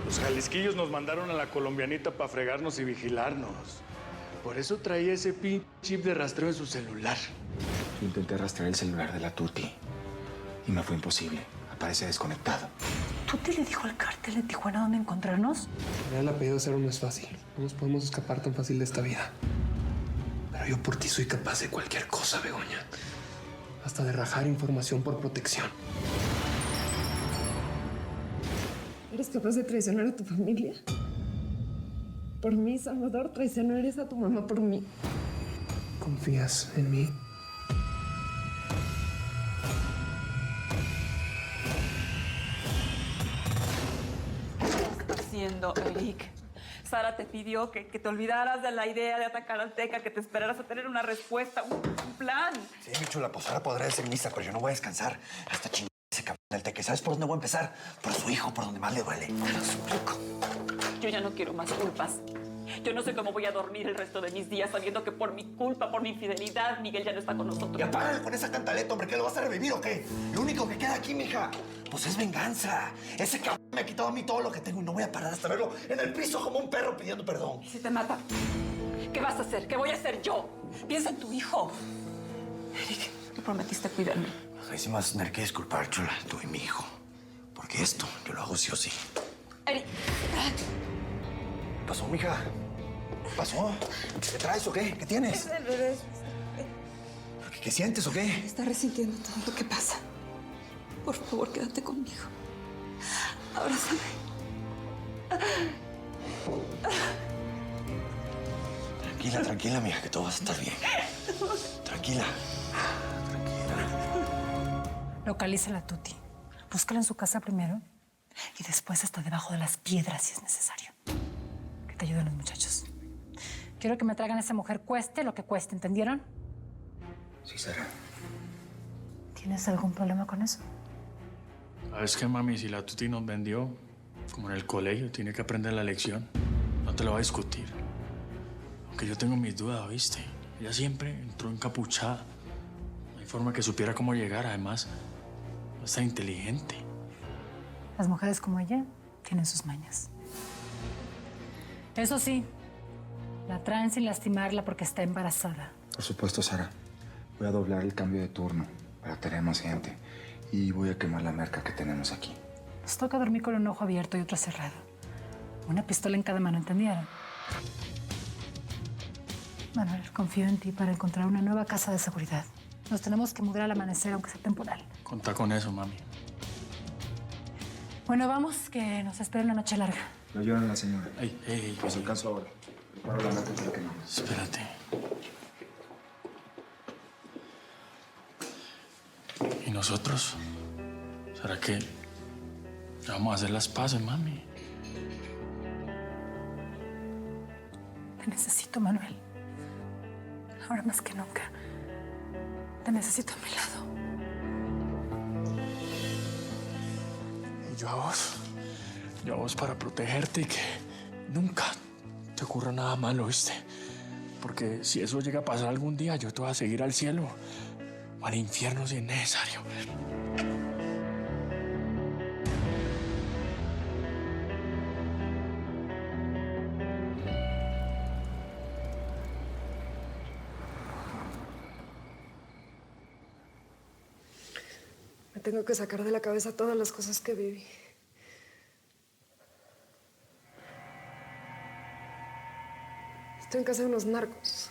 Los jalisquillos nos mandaron a la colombianita para fregarnos y vigilarnos. Por eso traía ese chip de rastreo en su celular. Yo intenté rastrear el celular de la Tuti y me fue imposible. Aparece desconectado. ¿Tuti le dijo al cártel de Tijuana dónde encontrarnos? El apellido Cero no es fácil. No nos podemos escapar tan fácil de esta vida. Pero yo por ti soy capaz de cualquier cosa, Begoña. Hasta de rajar información por protección. ¿Eres capaz de traicionar a tu familia? Por mí, Salvador, traicionarías a tu mamá por mí. ¿Confías en mí? ¿Qué estás haciendo, Eric? Sara te pidió que te olvidaras de la idea de atacar al Teca, que te esperaras a tener una respuesta, un plan. Sí, mi chula, pues ahora podrá ser misa, pero yo no voy a descansar hasta chingar ese cabrón del Teca. ¿Sabes por dónde voy a empezar? Por su hijo, por donde más le duele. Te lo suplico. Yo ya no quiero más culpas. Yo no sé cómo voy a dormir el resto de mis días sabiendo que por mi culpa, por mi infidelidad, Miguel ya no está con nosotros. Ya párale con esa cantaleta, hombre, que lo vas a revivir o qué. Lo único que queda aquí, mija, pues es venganza. Ese cabrón me ha quitado a mí todo lo que tengo y no voy a parar hasta verlo en el piso como un perro pidiendo perdón. ¿Y si te mata? ¿Qué vas a hacer? ¿Qué voy a hacer yo? Piensa en tu hijo. Eric, me prometiste cuidarme. Ahí sí me vas a tener que disculpar, chula, tú y mi hijo. Porque esto yo lo hago sí o sí. Eric. ¿Qué pasó, mija? ¿Qué pasó? ¿Qué traes o qué? ¿Qué tienes? El bebé ¿Qué sientes o qué? está resintiendo todo lo que pasa. Por favor, quédate conmigo. Abrázame. Tranquila, tranquila, mija, que todo va a estar bien. Tranquila. Localiza a la Tuti. Búscala en su casa primero y después hasta debajo de las piedras si es necesario. Que te ayuden los muchachos. Quiero que me traigan a esa mujer cueste lo que cueste, ¿entendieron? Sí, Sara. ¿Tienes algún problema con eso? ¿Sabes qué, mami? Si la Tuti nos vendió, como en el colegio, tiene que aprender la lección. No te lo va a discutir. Aunque yo tengo mis dudas, ¿viste? Ella siempre entró encapuchada. No hay forma que supiera cómo llegar. Además, no está inteligente. Las mujeres como ella tienen sus mañas. Eso sí, la traen sin lastimarla porque está embarazada. Por supuesto, Sara. Voy a doblar el cambio de turno para tener más gente. Y voy a quemar la merca que tenemos aquí. Nos toca dormir con un ojo abierto y otro cerrado. Una pistola en cada mano, ¿entendieron? Manuel, confío en ti para encontrar una nueva casa de seguridad. Nos tenemos que mudar al amanecer, aunque sea temporal. Contá con eso, mami. Bueno, vamos, que nos espera una noche larga. Lo llevan a la señora. Ey, Pues alcanzo ahora. Preparo la merca para quemamos. Espérate. ¿Y nosotros? ¿Será que ya vamos a hacer las paces, mami? Te necesito, Manuel. Ahora más que nunca. Te necesito a mi lado. Y yo a vos para protegerte y que nunca te ocurra nada malo, ¿viste? Porque si eso llega a pasar algún día, yo te voy a seguir al cielo o al infierno si es necesario. Me tengo que sacar de la cabeza todas las cosas que viví. Estoy en casa de unos narcos.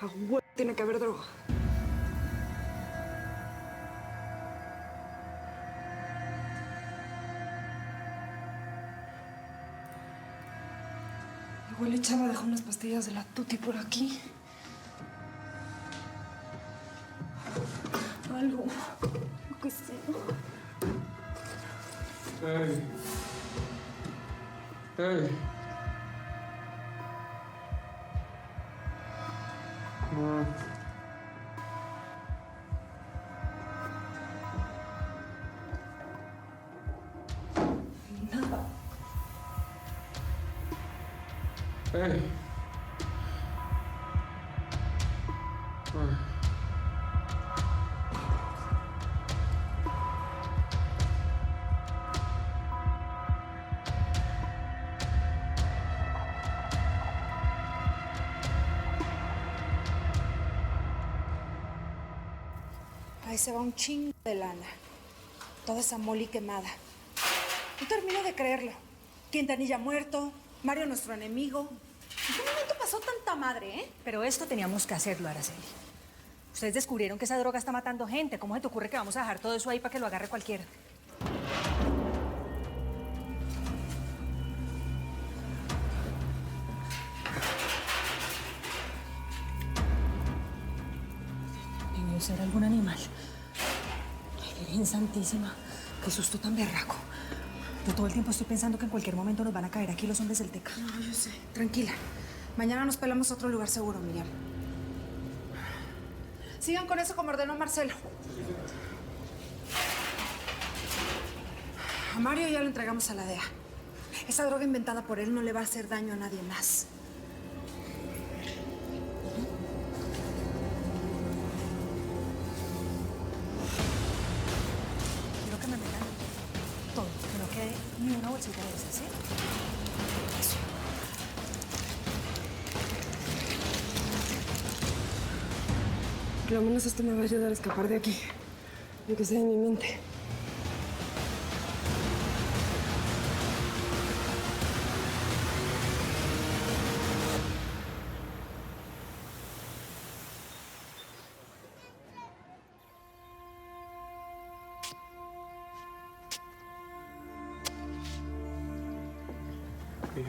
A huevo tiene que haber droga. Igual Chava dejó unas pastillas de la Tuti por aquí. Algo. Lo que sea. ¡Ey! ¡Ey! Ahí se va un chingo de lana. Toda esa moli quemada. No termino de creerlo. Quintanilla muerto, Mario nuestro enemigo. ¿En qué momento pasó tanta madre, eh? Pero esto teníamos que hacerlo, Araceli. Ustedes descubrieron que esa droga está matando gente. ¿Cómo se te ocurre que vamos a dejar todo eso ahí para que lo agarre cualquiera? Debió ser algún animal. Ay, Virgen Santísima. Qué susto tan berraco. Yo todo el tiempo estoy pensando que en cualquier momento nos van a caer aquí los hombres del Teca. No, yo sé. Tranquila. Mañana nos pelamos a otro lugar seguro, Miriam. Sigan con eso como ordenó Marcelo. A Mario ya lo entregamos a la DEA. Esa droga inventada por él no le va a hacer daño a nadie más. Quiero que me metan todo, que no quede ni una bolsita de esas, ¿sí? Eso. Por lo menos esto me va a ayudar a escapar de aquí. Lo que sea de mi mente.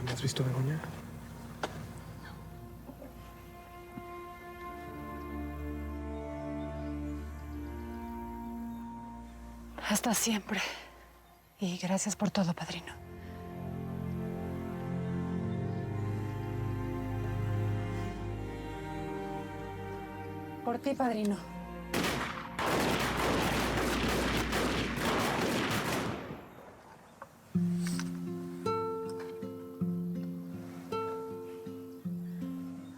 ¿Me has visto a Begoña? Hasta siempre. Y gracias por todo, padrino. Por ti, padrino.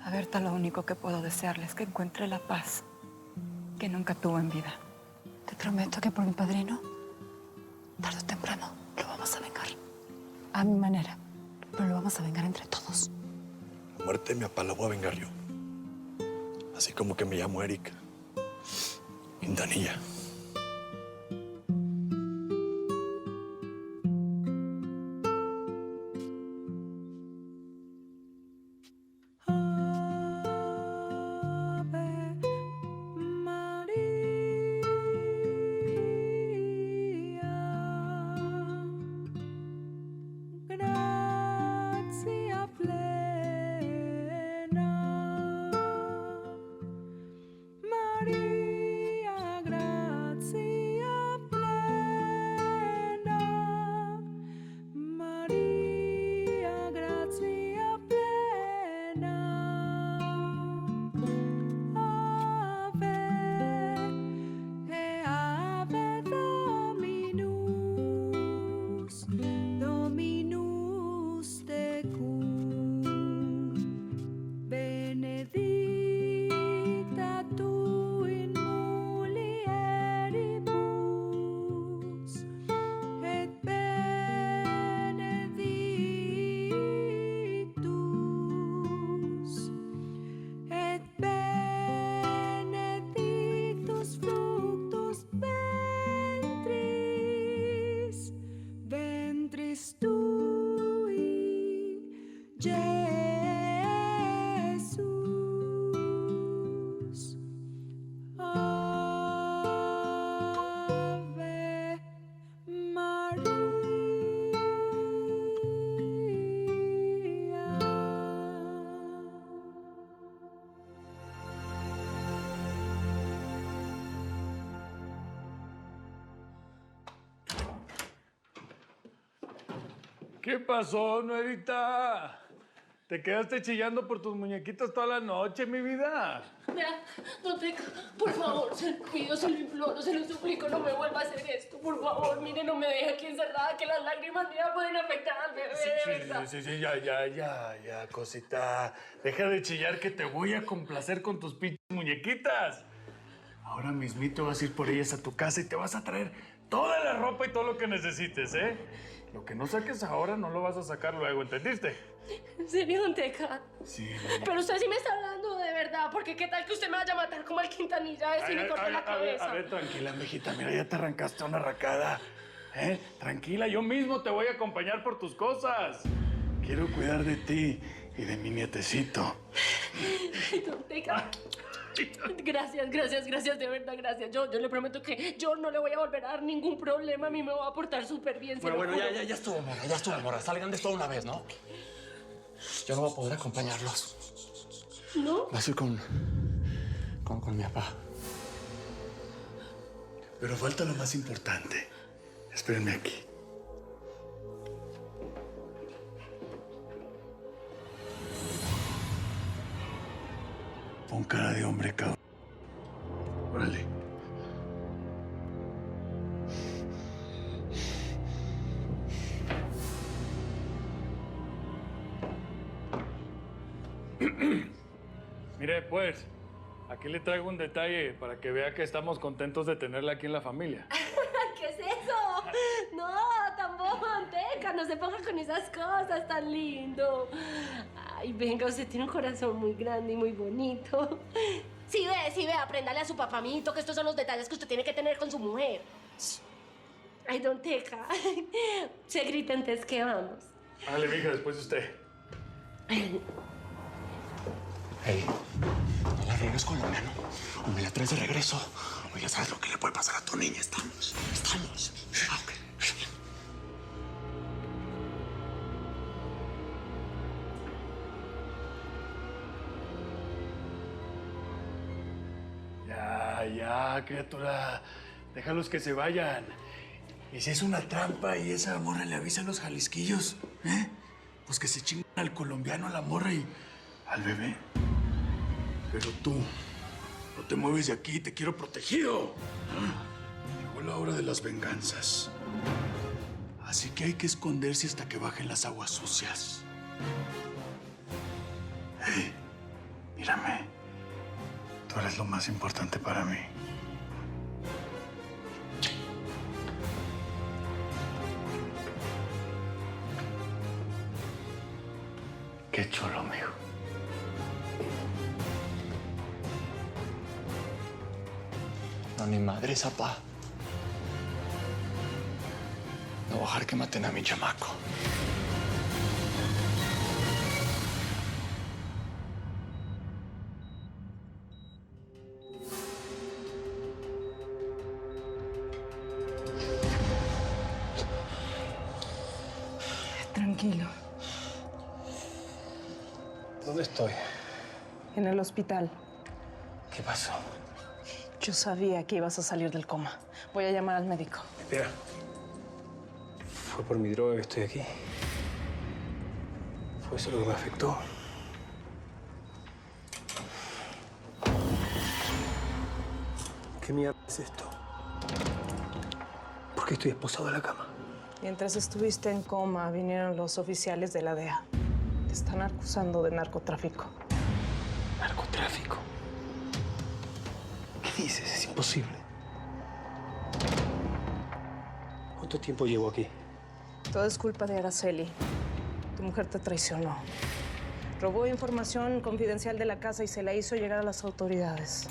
A Berta lo único que puedo desearle es que encuentre la paz que nunca tuvo en vida. Te prometo que por mi padrino, tarde o temprano, lo vamos a vengar. A mi manera. Pero lo vamos a vengar entre todos. La muerte de mi papá la voy a vengar yo. Así como que me llamo Erika Quintanilla. Gracia plena, María, gracia plena, María, gracia plena. Ave Dominus, Dominus tecum, benedicta tu in mulieribus, et benedictus fructus ventris, ventris tui, Jesus. Ave María. ¿Qué pasó, Noelita? Te quedaste chillando por tus muñequitos toda la noche, mi vida. Vea, don Teca, por favor, se lo pido, se lo imploro, se lo suplico, no me vuelva a hacer esto, por favor. Mire, no me deje aquí encerrada, que las lágrimas mías pueden afectar al bebé, de verdad. Sí, ya, cosita. Deja de chillar que te voy a complacer con tus pinches muñequitas. Ahora mismito vas a ir por ellas a tu casa y te vas a traer toda la ropa y todo lo que necesites, ¿eh? Lo que no saques ahora no lo vas a sacar luego, ¿entendiste? ¿En serio, don Teca? Sí. Pero usted sí me está hablando de verdad, porque qué tal que usted me vaya a matar como el Quintanilla ese y me corte la cabeza. A ver, tranquila, mijita. Mira, ya te arrancaste una racada. ¿Eh? Tranquila, yo mismo te voy a acompañar por tus cosas. Quiero cuidar de ti y de mi nietecito. Don Teca. Gracias, de verdad, gracias. Yo le prometo que yo no le voy a volver a dar ningún problema. A mí me va a portar súper bien. Bueno, ya estuvo, morra. Salgan de esto una vez, ¿no? Yo no voy a poder acompañarlos. ¿No? Vas a ir con mi papá. Pero falta lo más importante. Espérenme aquí. Pon cara de hombre, cabrón. Órale. Mire, pues, aquí le traigo un detalle para que vea que estamos contentos de tenerla aquí en la familia. ¿Qué es eso? No, tampoco, don Teca, no se ponga con esas cosas tan lindo. Ay, venga, usted tiene un corazón muy grande y muy bonito. Sí ve, apréndale a su papamito que estos son los detalles que usted tiene que tener con su mujer. Ay, don Teca, se grita antes que vamos. Dale, mija, después de usted. Hey, no la riegues colombiano. O me la traes de regreso. O ya sabes lo que le puede pasar a tu niña. Estamos. Ok. Ya, criatura. Déjalos que se vayan. Y si es una trampa y esa morra le avisa a los jalisquillos, ¿eh? Pues que se chingan al colombiano, a la morra y al bebé. Pero tú, no te mueves de aquí, te quiero protegido. Llegó la hora de las venganzas. Así que hay que esconderse hasta que bajen las aguas sucias. Hey, mírame. Tú eres lo más importante para mí. Qué chulo, mijo. No, ni madre, zapá. No voy a dejar que maten a mi chamaco. Tranquilo. ¿Dónde estoy? En el hospital. ¿Qué pasó? Yo sabía que ibas a salir del coma. Voy a llamar al médico. Espera. Fue por mi droga que estoy aquí. Fue eso lo que me afectó. ¿Qué mierda es esto? ¿Por qué estoy esposado en la cama? Mientras estuviste en coma, vinieron los oficiales de la DEA. Te están acusando de narcotráfico. ¿Narcotráfico? ¿Qué dices? Es imposible. ¿Cuánto tiempo llevo aquí? Todo es culpa de Araceli. Tu mujer te traicionó. Robó información confidencial de la casa y se la hizo llegar a las autoridades.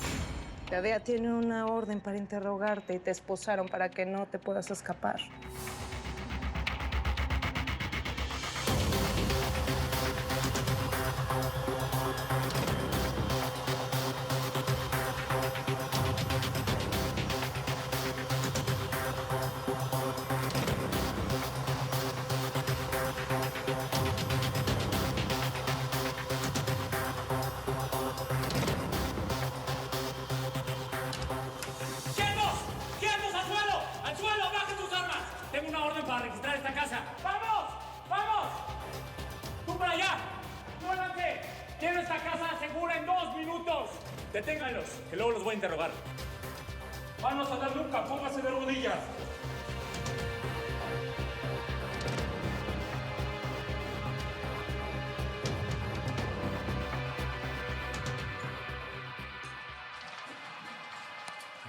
La DEA tiene una orden para interrogarte y te esposaron para que no te puedas escapar. ¡Quietos! ¡Quietos! ¡Al suelo! ¡Al suelo! ¡Bajen sus armas! Tengo Compañeros, que luego los voy a interrogar. Manos a la nuca, póngase de rodillas.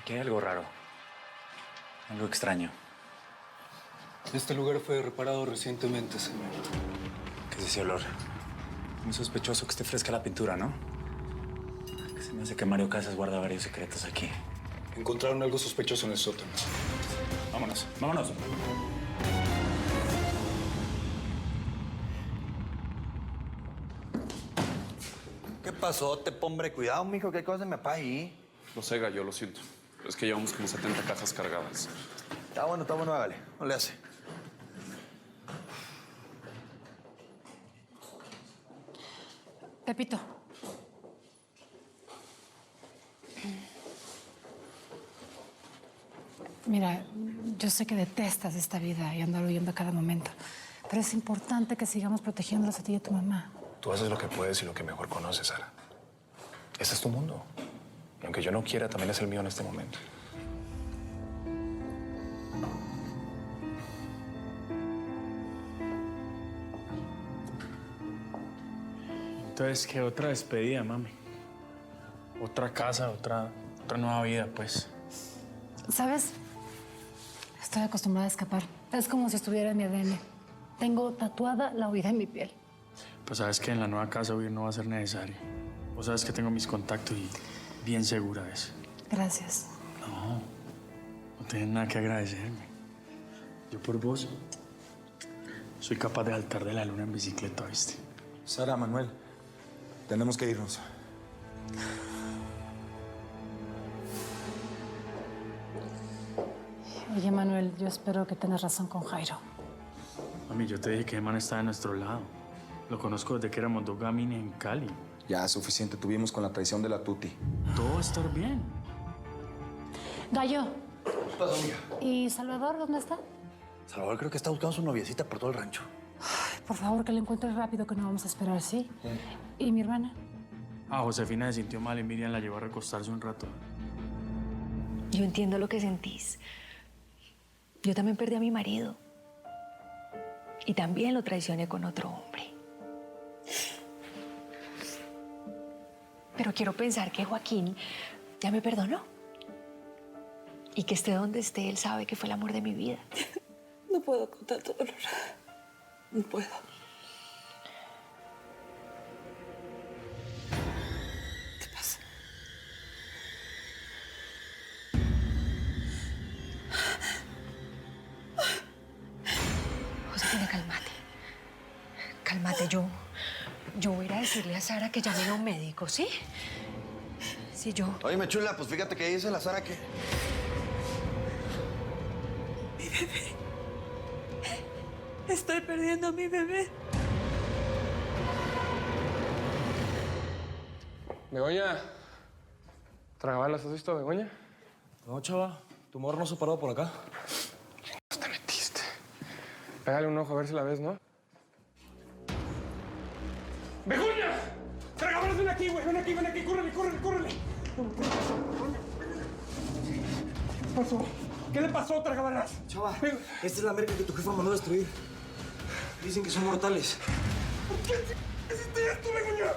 Aquí hay algo raro. Algo extraño. Este lugar fue reparado recientemente, señor. ¿Qué es ese olor? Muy sospechoso que esté fresca la pintura, ¿no? Que se me hace que Mario Casas guarda varios secretos aquí. Encontraron algo sospechoso en el sótano. Vámonos, vámonos. ¿Qué pasó, hombre? Cuidado, mijo, ¿qué cosa me pasa ahí? Lo sé, Gallo, lo siento. Es que llevamos como 70 cajas cargadas. Está bueno, hágale. No le hace. Pepito. Mira, yo sé que detestas esta vida y andar huyendo a cada momento, pero es importante que sigamos protegiéndolos a ti y a tu mamá. Tú haces lo que puedes y lo que mejor conoces, Sara. Este es tu mundo. Y aunque yo no quiera, también es el mío en este momento. Entonces, ¿qué otra despedida, mami? Otra casa, otra nueva vida, pues. ¿Sabes? Estoy acostumbrada a escapar. Es como si estuviera en mi ADN. Tengo tatuada la huida en mi piel. Pues sabes que en la nueva casa huir no va a ser necesario. Vos sabes que tengo mis contactos y bien segura de eso. Gracias. No tienes nada que agradecerme. Yo por vos soy capaz de saltar de la luna en bicicleta, ¿viste? Sara, Manuel, tenemos que irnos. Oye, Manuel, yo espero que tengas razón con Jairo. Mami, yo te dije que Eman está de nuestro lado. Lo conozco desde que éramos dos gamines en Cali. Ya, suficiente tuvimos con la traición de la Tuti. Todo va a estar bien. Gallo. ¿Qué pasó, mija? ¿Y Salvador dónde está? Salvador creo que está buscando a su noviecita por todo el rancho. Ay, por favor, que le encuentres rápido, que no vamos a esperar, ¿sí? ¿Y mi hermana? Josefina se sintió mal y Miriam la llevó a recostarse un rato. Yo entiendo lo que sentís. Yo también perdí a mi marido. Y también lo traicioné con otro hombre. Pero quiero pensar que Joaquín ya me perdonó. Y que esté donde esté, él sabe que fue el amor de mi vida. No puedo con tanto dolor. No puedo. ¿Qué pasa? Josefina, cálmate. Cálmate, yo voy a ir a decirle a Sara que llame a un médico, ¿sí? Sí, yo. Oye, chula, pues fíjate que dice la Sara que... Mi bebé. Estoy perdiendo a mi bebé. Begoña. ¿Tragabalas has visto a Begoña? No, chava. Tu morro no se paró por acá. ¿Dónde te metiste? Pégale un ojo a ver si la ves, ¿no? ¡Begoña! ¡Tragabalas, ven aquí, güey! ¡Ven aquí, córrele! ¿Qué pasó? ¿Qué le pasó, Tragabalas? Chava, esta es la América que tu jefa mandó a destruir. Dicen que son mortales. ¿Por qué hiciste esto, Begoña?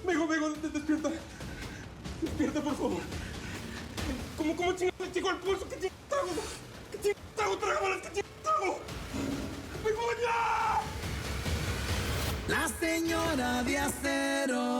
Bego, despierta. Despierta, por favor. ¿Cómo chingados te llegó el pulso? ¿Qué chingados hago? ¿Qué chingados hago, Tragabalas? ¿Qué chingados hago? ¡Begoña! La señora de acero.